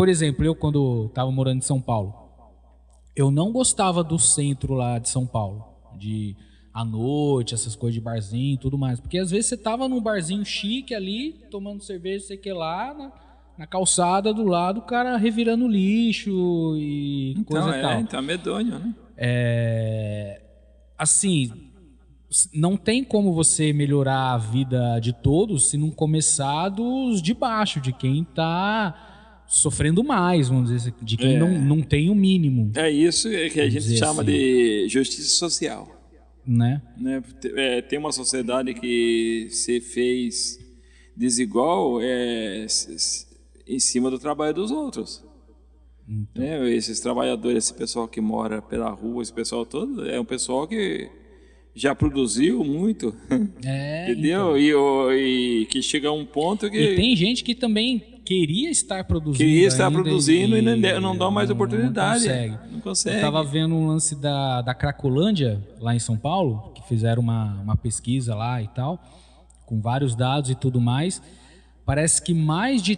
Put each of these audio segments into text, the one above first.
por exemplo, eu quando estava morando em São Paulo, eu não gostava do centro lá de São Paulo, de à noite, essas coisas de barzinho e tudo mais. Porque às vezes você tava num barzinho chique ali, tomando cerveja, sei que lá, na calçada do lado, o cara revirando lixo e coisa e tal. Então é medonho, né? Assim, não tem como você melhorar a vida de todos se não começar dos de baixo, de quem tá sofrendo mais, vamos dizer, de quem não tem o mínimo. É isso que a gente chama assim, de justiça social. Né? Tem uma sociedade que se fez desigual em cima do trabalho dos outros. Então. Esses trabalhadores, esse pessoal que mora pela rua, esse pessoal todo, é um pessoal que já produziu muito, entendeu? Então. E que chega a um ponto que... E tem gente que também queria estar produzindo. Queria estar produzindo e não dá mais oportunidade. Não consegue. Eu estava vendo um lance da Cracolândia, lá em São Paulo, que fizeram uma pesquisa lá e tal, com vários dados e tudo mais. Parece que mais de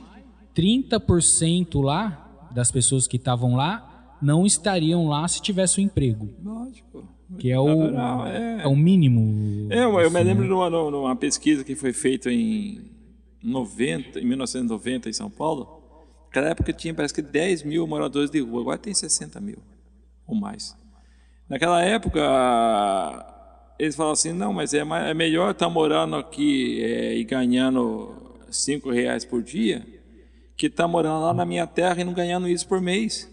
30% lá, das pessoas que estavam lá, não estariam lá se tivesse um emprego. Lógico. Que é o mínimo. Eu me lembro de uma pesquisa que foi feita em 1990 em São Paulo. Naquela época tinha, parece que 10 mil moradores de rua, agora tem 60 mil ou mais. Naquela época, eles falavam assim, não, mas é melhor estar morando aqui e ganhando R$5 por dia, que estar morando lá na minha terra e não ganhando isso por mês.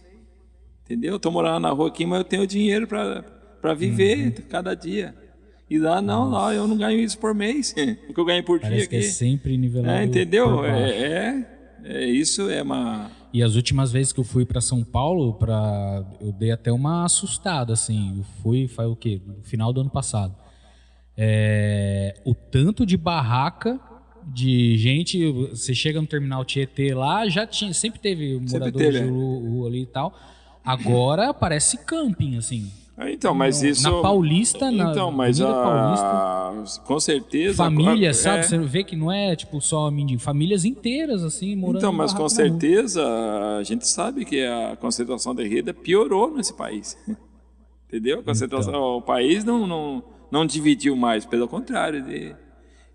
Entendeu? Estou morando na rua aqui, mas eu tenho dinheiro para viver cada dia. E lá lá eu não ganho isso por mês, o que eu ganho por dia aqui. Que é sempre nivelado. Entendeu? Isso é uma... E as últimas vezes que eu fui para São Paulo, eu dei até uma assustada, assim. Eu fui, faz o quê? No final do ano passado. O tanto de barraca de gente, você chega no terminal Tietê lá, sempre teve moradores de rua ali e tal. Agora parece camping, assim. Então, mas isso... Na Paulista, Paulista, com certeza... Famílias, sabe? Você vê que não é tipo só mendigo, famílias inteiras, assim, morando. Então, mas com certeza a gente sabe que a concentração de renda piorou nesse país. Entendeu? A concentração, o país não dividiu mais, pelo contrário,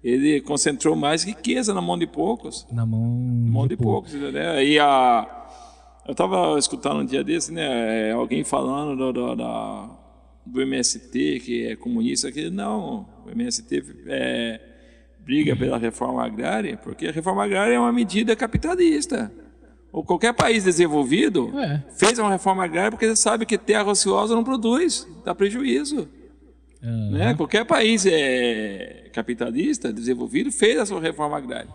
ele concentrou mais riqueza na mão de poucos. Na mão de poucos, né? E eu estava escutando um dia desse, né, alguém falando do MST, que é comunista, que não, o MST briga pela reforma agrária, porque a reforma agrária é uma medida capitalista. Ou qualquer país desenvolvido fez uma reforma agrária porque ele sabe que terra ociosa não produz, dá prejuízo. Né? Qualquer país capitalista, desenvolvido, fez a sua reforma agrária.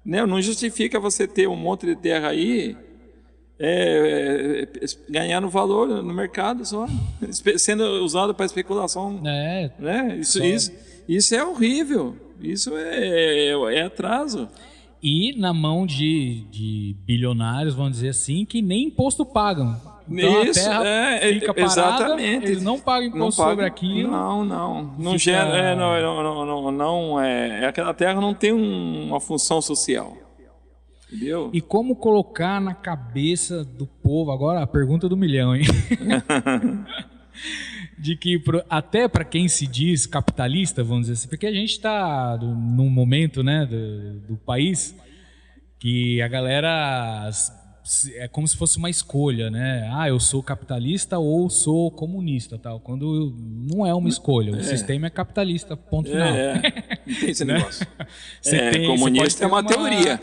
Né? Não justifica você ter um monte de terra aí ganhando valor no mercado só, sendo usado para especulação. Né? Isso é horrível. Isso é atraso. E na mão de bilionários, vamos dizer assim, que nem imposto pagam. Então a terra fica parada, exatamente. Eles não pagam imposto sobre aquilo. Não gera, aquela terra não tem uma função social. Entendeu? E como colocar na cabeça do povo, agora a pergunta do milhão, hein? De que até para quem se diz capitalista, vamos dizer assim, porque a gente está num momento, né, do país que a galera é como se fosse uma escolha, né? Eu sou capitalista ou sou comunista, tal. Quando não é uma escolha, o sistema é capitalista, ponto final. Não tem esse negócio. Comunista é uma teoria.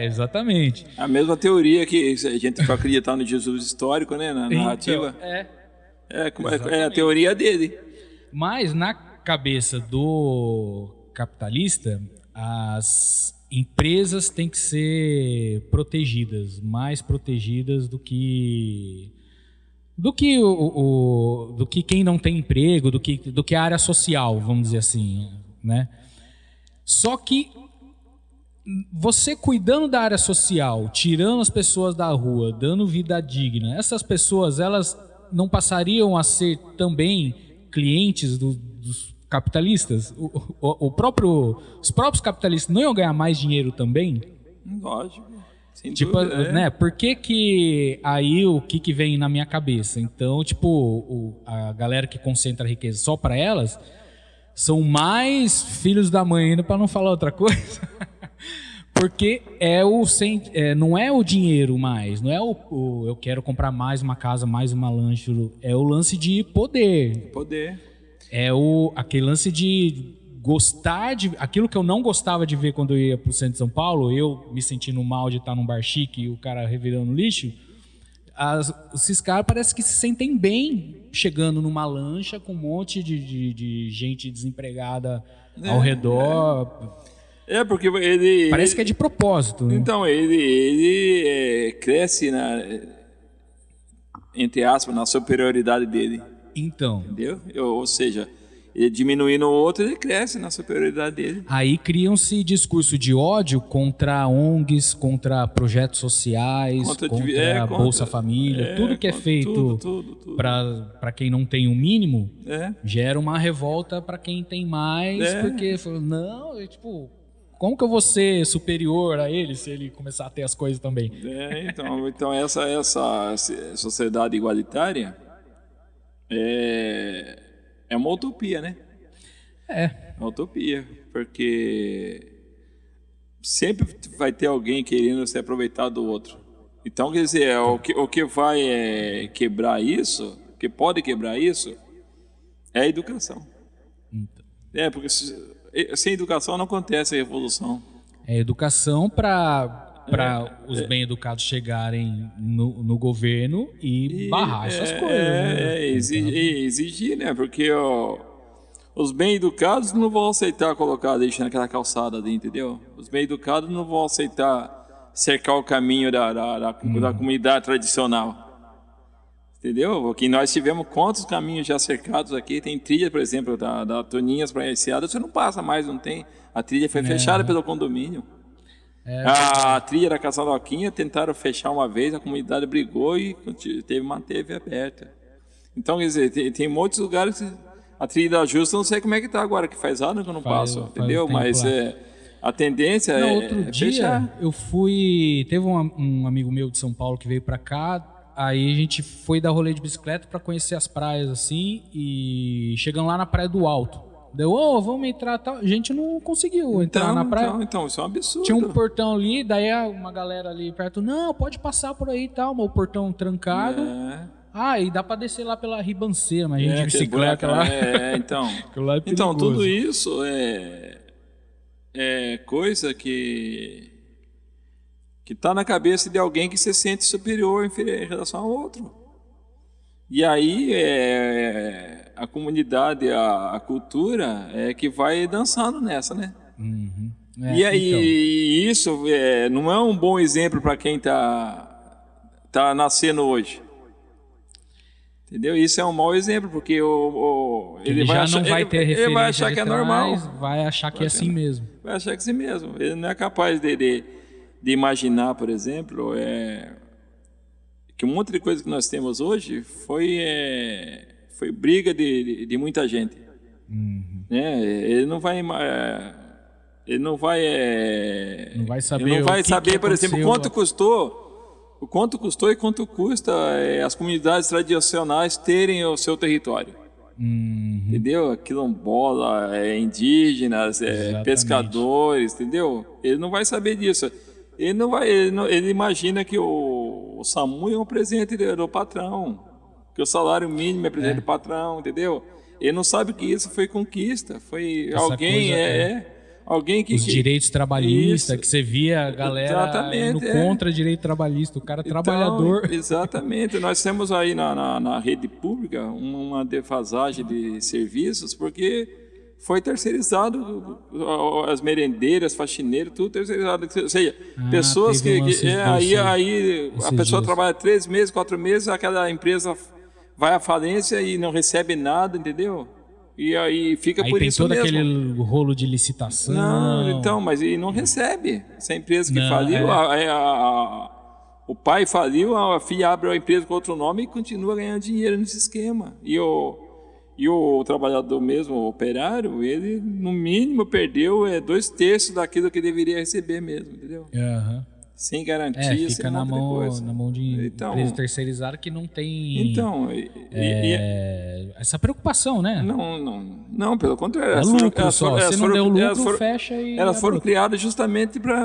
Exatamente. A mesma teoria que a gente vai acreditar no Jesus histórico, né? Na narrativa. É a teoria dele. Mas na cabeça do capitalista, as empresas têm que ser protegidas, mais protegidas do que quem não tem emprego, do que a área social, vamos dizer assim, né? Só que você cuidando da área social, tirando as pessoas da rua, dando vida digna, essas pessoas, elas não passariam a ser também clientes dos capitalistas? Os próprios capitalistas não iam ganhar mais dinheiro também? Lógico. Sem Tipo, dúvida, né? Por que aí o que vem na minha cabeça? Então, tipo, a galera que concentra a riqueza só para elas são mais filhos da mãe ainda, para não falar outra coisa. Porque não é o dinheiro mais, não é eu quero comprar mais uma casa, mais uma lancha, é o lance de poder. Poder. É aquele lance de gostar de... Aquilo que eu não gostava de ver quando eu ia pro centro de São Paulo, eu me sentindo mal de estar num bar chique e o cara revirando lixo, esses caras parece que se sentem bem chegando numa lancha com um monte de gente desempregada ao redor... Porque ele... Parece que é de propósito. Né? Então, ele cresce, entre aspas, na superioridade dele. Então. Entendeu? Ou seja, ele diminuindo o outro, ele cresce na superioridade dele. Aí criam-se discurso de ódio contra ONGs, contra projetos sociais, contra a Bolsa Família. Tudo que é feito para quem não tem o mínimo, gera uma revolta para quem tem mais, porque não, tipo... Como que eu vou ser superior a ele se ele começar a ter as coisas também? Então essa sociedade igualitária é uma utopia, né? É uma utopia, porque sempre vai ter alguém querendo se aproveitar do outro. Então, quer dizer, o que vai quebrar isso, o que pode quebrar isso, é a educação. Porque sem educação não acontece a revolução. É educação para os bem-educados chegarem no governo e barrar essas coisas. Exigir, né? Porque os bem-educados não vão aceitar colocar lixo naquela calçada ali, entendeu? Os bem-educados não vão aceitar cercar o caminho da comunidade tradicional. Entendeu? Porque nós tivemos quantos caminhos já cercados aqui. Tem trilha, por exemplo, da Toninhas para a Enseada. Você não passa mais, não tem. A trilha foi fechada pelo condomínio. A trilha da Caçadoquinha tentaram fechar uma vez, a comunidade brigou e manteve aberta. Então, quer dizer, tem muitos lugares... A trilha da Justa, não sei como é que está agora, que faz ano que eu não passo, entendeu? Mas a tendência outro dia, fechar. Eu fui... Teve um amigo meu de São Paulo que veio para cá. Aí a gente foi dar rolê de bicicleta para conhecer as praias assim e chegando lá na Praia do Alto. Deu, vamos entrar tal. A gente não conseguiu entrar na praia. Então, isso é um absurdo. Tinha um portão ali, daí uma galera ali perto, não, pode passar por aí e tal, mas o portão trancado. E dá para descer lá pela ribanceira, mas a gente de bicicleta lá. Então, tudo isso é coisa que está na cabeça de alguém que se sente superior em relação ao outro. E aí a comunidade, a cultura é que vai dançando nessa, né? Uhum. Isso não é um bom exemplo para quem tá nascendo hoje. Entendeu? Isso é um mau exemplo, porque ele vai achar que é normal. Vai achar que é assim mesmo. Vai achar que é assim mesmo. Ele não é capaz de imaginar, por exemplo, que um monte de coisa que nós temos hoje foi briga de muita gente. Uhum. Ele não vai saber, por exemplo, quanto custou e quanto custa as comunidades tradicionais terem o seu território. Uhum. Entendeu? Quilombola, indígenas, pescadores, entendeu? Ele não vai saber disso. Ele imagina que o SAMU é um presente do patrão, que o salário mínimo é presente do patrão, entendeu? Ele não sabe que isso foi conquista, foi alguém que... Os direitos trabalhistas, que você via a galera indo contra direito trabalhista, o cara trabalhador. Exatamente. Nós temos aí na rede pública uma defasagem de serviços, porque foi terceirizado, as merendeiras, faxineiros, tudo terceirizado. Ou seja, pessoas aí a pessoa trabalha 3 meses, 4 meses, aquela empresa vai à falência e não recebe nada, entendeu? E aí fica por isso mesmo. Aí tem todo aquele rolo de licitação. Não, então, mas ele não recebe. Essa empresa que faliu, o pai faliu, a filha abre a empresa com outro nome e continua ganhando dinheiro nesse esquema. E o trabalhador mesmo, o operário, ele no mínimo perdeu 2/3 daquilo que deveria receber mesmo, entendeu? Uhum. sem garantia, fica sem na monte de coisa. mão de Então, empresa terceirizada que não tem então essa preocupação, né? não, pelo contrário. É lucro só. Se não deu lucro, fecha e... Elas foram criadas justamente para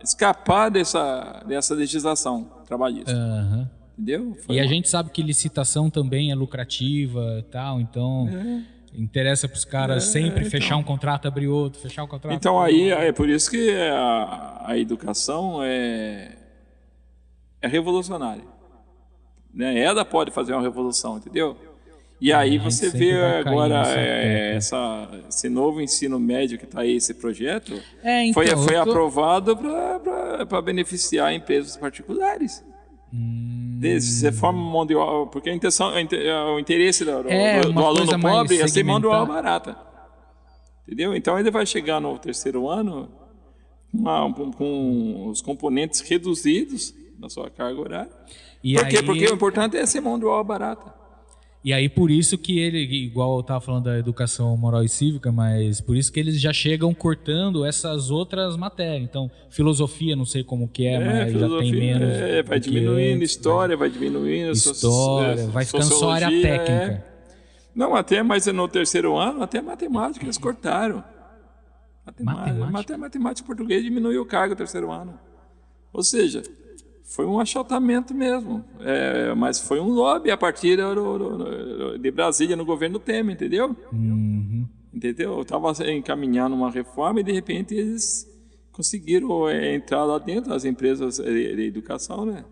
escapar dessa legislação trabalhista. Uhum. Entendeu? E a gente sabe que licitação também é lucrativa e tal, então interessa para os caras sempre fechar um contrato, abrir outro, fechar um contrato. Então aí é por isso que a educação é revolucionária. Né? Ela pode fazer uma revolução, entendeu? E aí você vê agora esse novo ensino médio que está aí, esse projeto, então, foi aprovado para beneficiar empresas particulares. Você forma mão de obra, porque o interesse do aluno pobre é ser mão de obra barata. Entendeu? Então ele vai chegar no terceiro ano com os componentes reduzidos da sua carga horária. Por quê? Porque o importante é ser mão de obra barata. E aí por isso que ele, igual eu estava falando da educação moral e cívica, mas por isso que eles já chegam cortando essas outras matérias. Então, filosofia, não sei como que mas já tem menos. Vai diminuindo, história vai diminuindo. História, vai ficando só área técnica. Não, mas no terceiro ano, até matemática eles cortaram. Matemática e português diminuiu o cargo no terceiro ano. Ou seja, foi um achatamento mesmo, mas foi um lobby a partir de Brasília no governo Temer, entendeu? Uhum. Entendeu? Eu estava encaminhando uma reforma e de repente eles conseguiram entrar lá dentro, as empresas de educação, né?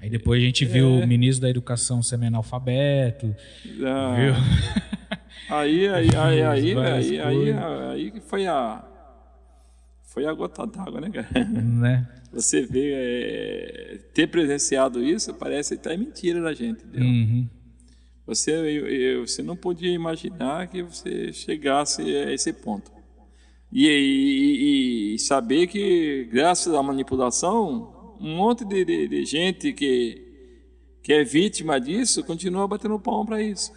Aí depois a gente viu o ministro da Educação semi-analfabeto, viu? Aí que foi a gota d'água, né, cara? Né? Você vê, ter presenciado isso parece até mentira da gente, entendeu? Uhum. Você não podia imaginar que você chegasse a esse ponto. E saber que, graças à manipulação, um monte de gente que é vítima disso continua batendo palma para isso.